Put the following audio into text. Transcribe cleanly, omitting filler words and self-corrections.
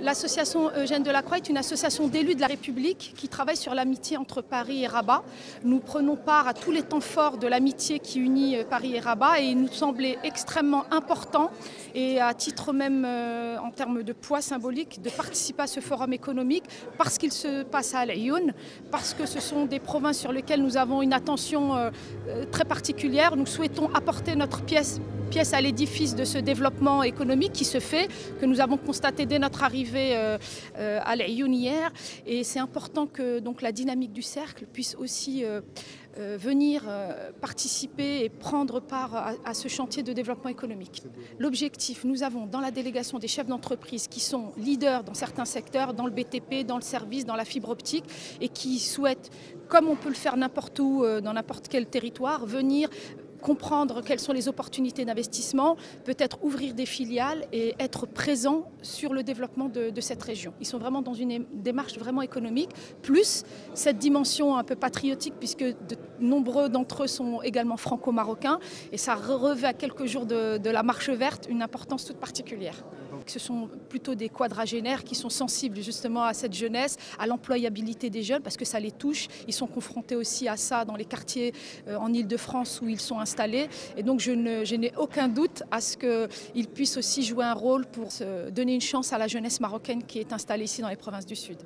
L'association Eugène Delacroix est une association d'élus de la République qui travaille sur l'amitié entre Paris et Rabat. Nous prenons part à tous les temps forts de l'amitié qui unit Paris et Rabat et il nous semblait extrêmement important et à titre même en termes de poids symbolique de participer à ce forum économique parce qu'il se passe à Al Ayoun, parce que ce sont des provinces sur lesquelles nous avons une attention très particulière. Nous souhaitons apporter notre pièce à l'édifice de ce développement économique qui se fait, que nous avons constaté dès notre arrivée à Al Ayoun hier. Et c'est important que donc, la dynamique du cercle puisse aussi venir participer et prendre part à ce chantier de développement économique. L'objectif, nous avons dans la délégation des chefs d'entreprise qui sont leaders dans certains secteurs, dans le BTP, dans le service, dans la fibre optique, et qui souhaitent, comme on peut le faire n'importe où, dans n'importe quel territoire, venir comprendre quelles sont les opportunités d'investissement, peut-être ouvrir des filiales et être présents sur le développement de cette région. Ils sont vraiment dans une démarche vraiment économique, plus cette dimension un peu patriotique puisque de nombreux d'entre eux sont également franco-marocains et ça revêt à quelques jours de la marche verte une importance toute particulière. Ce sont plutôt des quadragénaires qui sont sensibles justement à cette jeunesse, à l'employabilité des jeunes parce que ça les touche. Ils sont confrontés aussi à ça dans les quartiers en Île-de-France où ils sont installés. Et donc je n'ai aucun doute à ce qu'ils puissent aussi jouer un rôle pour donner une chance à la jeunesse marocaine qui est installée ici dans les provinces du Sud.